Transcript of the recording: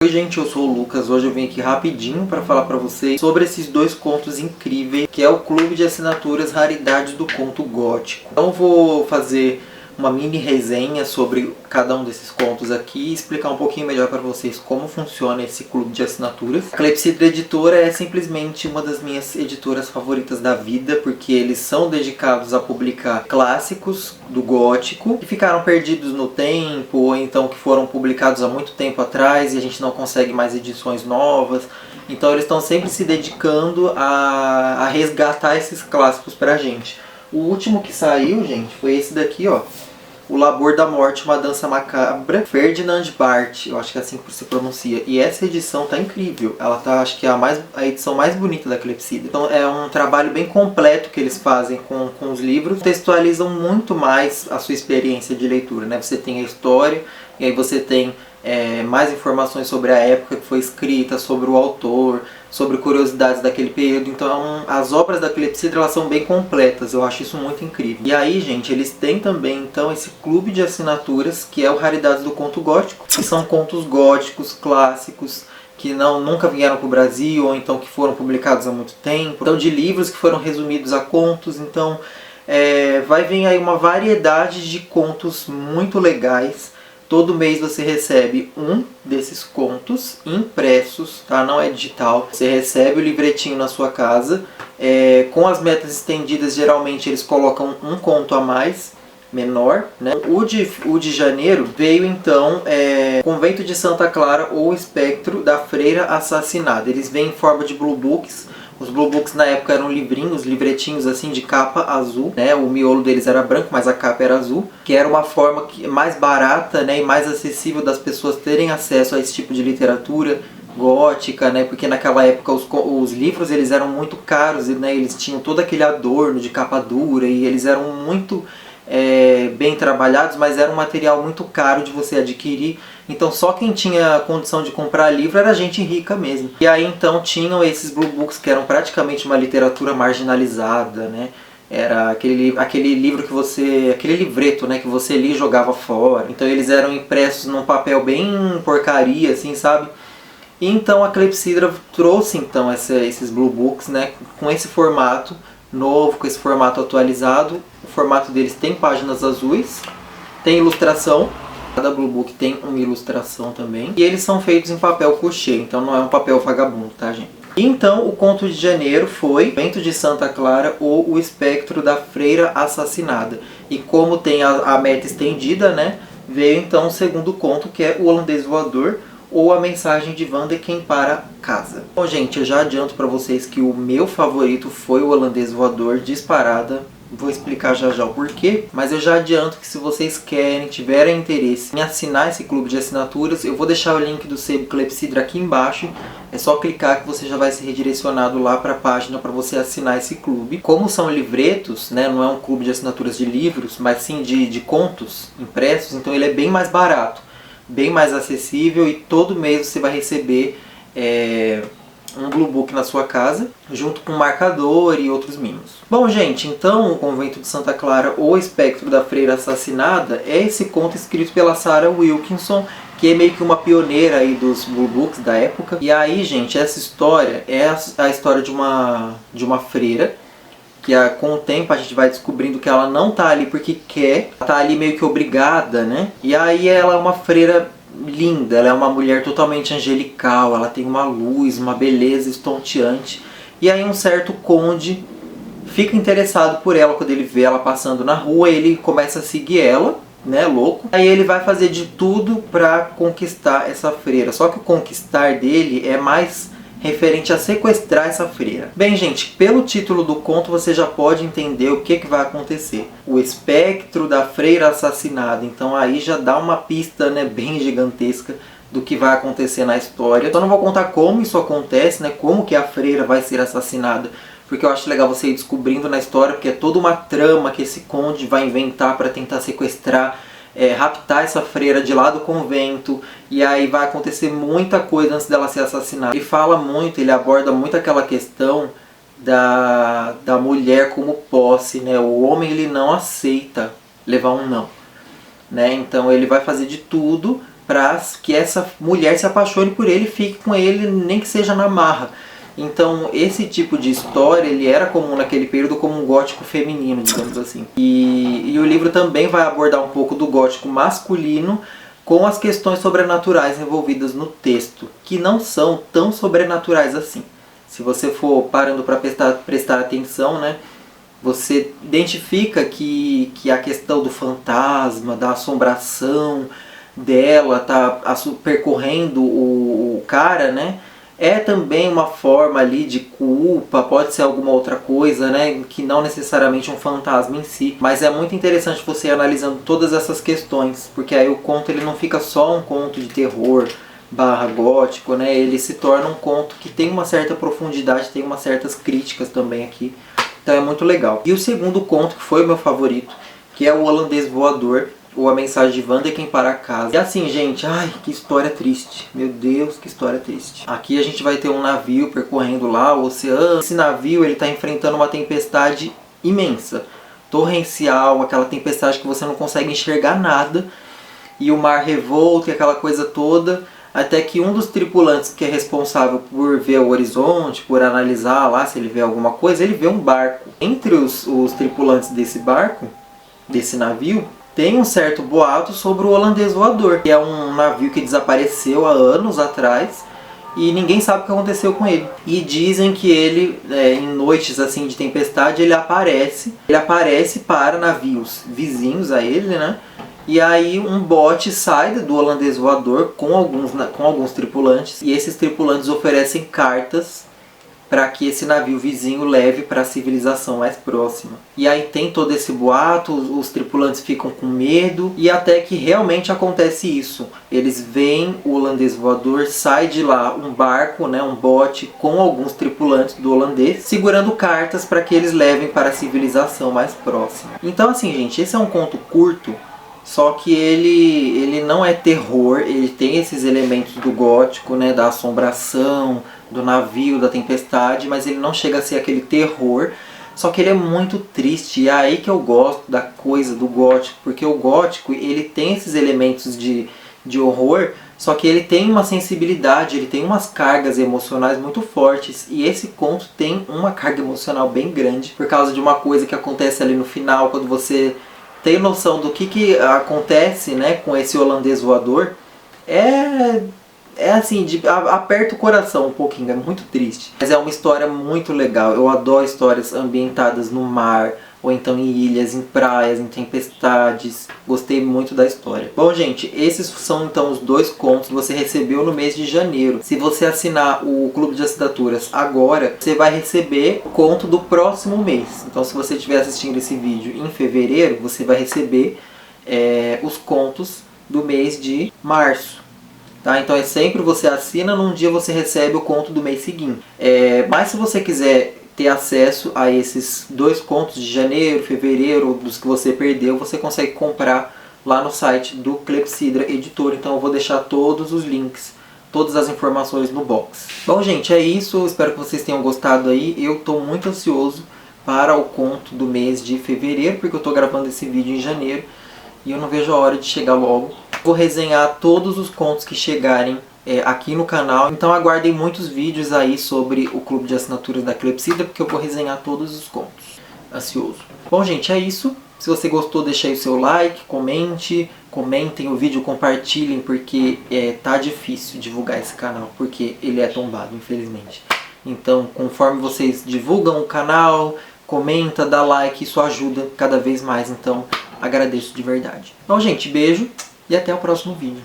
Oi gente, eu sou o Lucas. Hoje eu vim aqui rapidinho para falar para vocês sobre esses dois contos incríveis, que é o Clube de Assinaturas Raridades do Conto Gótico. Então eu vou fazer uma mini resenha sobre cada um desses contos aqui e explicar um pouquinho melhor para vocês como funciona esse clube de assinaturas. A Clepsidra Editora é simplesmente uma das minhas editoras favoritas da vida, porque eles são dedicados a publicar clássicos do gótico que ficaram perdidos no tempo, ou então que foram publicados há muito tempo atrás e a gente não consegue mais edições novas. Então eles estão sempre se dedicando a resgatar esses clássicos pra gente. O último que saiu, gente, foi esse daqui, ó. O Labor da Morte, uma dança macabra, Ferdinand Barth, eu acho que é assim que se pronuncia. E essa edição tá incrível. Ela tá, acho que é a edição mais bonita da Clepsidra. Então é um trabalho bem completo que eles fazem com os livros. Textualizam muito mais a sua experiência de leitura, né? Você tem a história, e aí você tem mais informações sobre a época que foi escrita, sobre o autor, sobre curiosidades daquele período. Então as obras da Clepsidra, elas são bem completas, eu acho isso muito incrível. E aí, gente, eles têm também então esse clube de assinaturas que é o Raridades do Conto Gótico, que são contos góticos clássicos que nunca vieram para o Brasil, ou então que foram publicados há muito tempo, então de livros que foram resumidos a contos. Então vai vir aí uma variedade de contos muito legais. Todo mês você recebe um desses contos impressos, tá? Não é digital. Você recebe o livretinho na sua casa. Com as metas estendidas, geralmente eles colocam um conto a mais, menor, né? O de janeiro veio então Convento de Santa Clara ou o Espectro da Freira Assassinada. Eles vêm em forma de blue books. Os blue books na época eram livrinhos, livretinhos assim de capa azul, né? O miolo deles era branco, mas a capa era azul, que era uma forma mais barata, né, e mais acessível das pessoas terem acesso a esse tipo de literatura gótica, né? Porque naquela época os livros eles eram muito caros, né? Eles tinham todo aquele adorno de capa dura e eles eram muito bem trabalhados, mas era um material muito caro de você adquirir. Então só quem tinha condição de comprar livro era gente rica mesmo. E aí então tinham esses blue books que eram praticamente uma literatura marginalizada, né? Era aquele livro que você... aquele livreto, né, que você lia e jogava fora. Então eles eram impressos num papel bem porcaria, assim, sabe? E então a Clepsidra trouxe então esses blue books, né, com esse formato novo, com esse formato atualizado. O formato deles tem páginas azuis, tem ilustração. Cada blue book tem uma ilustração também. E eles são feitos em papel couché, então não é um papel vagabundo, tá, gente? Então o conto de janeiro foi Convento de Santa Clara ou o Espectro da Freira Assassinada. E como tem a meta estendida, né, veio então o segundo conto, que é O Holandês Voador ou A Mensagem de Vandequem para Casa. Bom, gente, eu já adianto para vocês que o meu favorito foi O Holandês Voador, disparada. Vou explicar já já o porquê, mas eu já adianto que se vocês querem, tiverem interesse em assinar esse clube de assinaturas, eu vou deixar o link do sebo Clepsidra aqui embaixo. É só clicar que você já vai ser redirecionado lá para a página para você assinar esse clube. Como são livretos, né, não é um clube de assinaturas de livros, mas sim de contos impressos, então ele é bem mais barato, bem mais acessível, e todo mês você vai receber um blue book na sua casa, junto com um marcador e outros mimos. Bom, gente, então o Convento de Santa Clara ou Espectro da Freira Assassinada é esse conto escrito pela Sarah Wilkinson, que é meio que uma pioneira aí dos blue books da época. E aí, gente, essa história é a história de uma freira, que com o tempo a gente vai descobrindo que ela não tá ali porque quer, tá ali meio que obrigada, né? E aí ela é uma freira linda, ela é uma mulher totalmente angelical, ela tem uma luz, uma beleza estonteante. E aí um certo conde fica interessado por ela quando ele vê ela passando na rua, e ele começa a seguir ela, né, louco. Aí ele vai fazer de tudo pra conquistar essa freira, só que o conquistar dele é mais referente a sequestrar essa freira. Bem, gente, pelo título do conto você já pode entender o que vai acontecer. O Espectro da Freira Assassinada. Então aí já dá uma pista, né, bem gigantesca do que vai acontecer na história. Só não vou contar como isso acontece, né, como que a freira vai ser assassinada, porque eu acho legal você ir descobrindo na história, porque é toda uma trama que esse conde vai inventar para tentar sequestrar, raptar essa freira de lá do convento, e aí vai acontecer muita coisa antes dela ser assassinada. Ele fala muito, ele aborda muito aquela questão da mulher como posse, né? O homem, ele não aceita levar um não, né? Então ele vai fazer de tudo para que essa mulher se apaixone por ele e fique com ele, nem que seja na marra. Então esse tipo de história ele era comum naquele período como um gótico feminino, digamos assim. E o livro também vai abordar um pouco do gótico masculino com as questões sobrenaturais envolvidas no texto, que não são tão sobrenaturais assim. Se você for parando para prestar atenção, né, você identifica que a questão do fantasma, da assombração dela tá percorrendo o cara, né, é também uma forma ali de culpa, pode ser alguma outra coisa, né, que não necessariamente um fantasma em si. Mas é muito interessante você ir analisando todas essas questões, porque aí o conto ele não fica só um conto de terror barra gótico, né, ele se torna um conto que tem uma certa profundidade, tem umas certas críticas também aqui. Então é muito legal. E o segundo conto, que foi o meu favorito, que é o Holandês Voador, ou A Mensagem de Wandeking para Casa. E assim, gente, ai, que história triste. Meu Deus, que história triste. Aqui a gente vai ter um navio percorrendo lá o oceano. Esse navio, ele está enfrentando uma tempestade imensa, torrencial, aquela tempestade que você não consegue enxergar nada. E o mar revolto e aquela coisa toda. Até que um dos tripulantes que é responsável por ver o horizonte, por analisar lá se ele vê alguma coisa, ele vê um barco. Entre os tripulantes desse barco, desse navio, tem um certo boato sobre o Holandês Voador, que é um navio que desapareceu há anos atrás e ninguém sabe o que aconteceu com ele. E dizem que ele, em noites assim de tempestade, ele aparece para navios vizinhos a ele, né? E aí um bote sai do Holandês Voador com alguns tripulantes, e esses tripulantes oferecem cartas para que esse navio vizinho leve para a civilização mais próxima. E aí tem todo esse boato, os tripulantes ficam com medo, e até que realmente acontece isso. Eles veem o Holandês Voador, sai de lá um barco, né, um bote com alguns tripulantes do holandês, segurando cartas para que eles levem para a civilização mais próxima. Então assim, gente, esse é um conto curto, só que ele não é terror, ele tem esses elementos do gótico, né, da assombração, do navio, da tempestade, mas ele não chega a ser aquele terror, só que ele é muito triste, e é aí que eu gosto da coisa do gótico, porque o gótico ele tem esses elementos de horror, só que ele tem uma sensibilidade, ele tem umas cargas emocionais muito fortes, e esse conto tem uma carga emocional bem grande, por causa de uma coisa que acontece ali no final, quando você tem noção do que acontece, né, com esse holandês voador, é assim, aperta o coração um pouquinho, é muito triste. Mas é uma história muito legal, eu adoro histórias ambientadas no mar, ou então em ilhas, em praias, em tempestades. Gostei muito da história. Bom, gente, esses são então os dois contos que você recebeu no mês de janeiro. Se você assinar o Clube de Assinaturas agora, você vai receber o conto do próximo mês. Então, se você estiver assistindo esse vídeo em fevereiro, você vai receber os contos do mês de março. Tá? Então é sempre você assina, num dia você recebe o conto do mês seguinte. Mas se você quiser ter acesso a esses dois contos de janeiro, fevereiro, dos que você perdeu, você consegue comprar lá no site do Clepsydra Editora. Então eu vou deixar todos os links, todas as informações no box. Bom, gente, é isso. Espero que vocês tenham gostado aí. Eu estou muito ansioso para o conto do mês de fevereiro, porque eu estou gravando esse vídeo em janeiro e eu não vejo a hora de chegar logo. Vou resenhar todos os contos que chegarem aqui no canal, então aguardem muitos vídeos aí sobre o Clube de Assinaturas da Clepsydra, porque eu vou resenhar todos os contos. Ansioso. Bom, gente, é isso. Se você gostou, deixa aí o seu like, comentem o vídeo, compartilhem, porque tá difícil divulgar esse canal, porque ele é tombado, infelizmente. Então, conforme vocês divulgam o canal, comenta, dá like, isso ajuda cada vez mais, então agradeço de verdade. Bom, gente, beijo e até o próximo vídeo.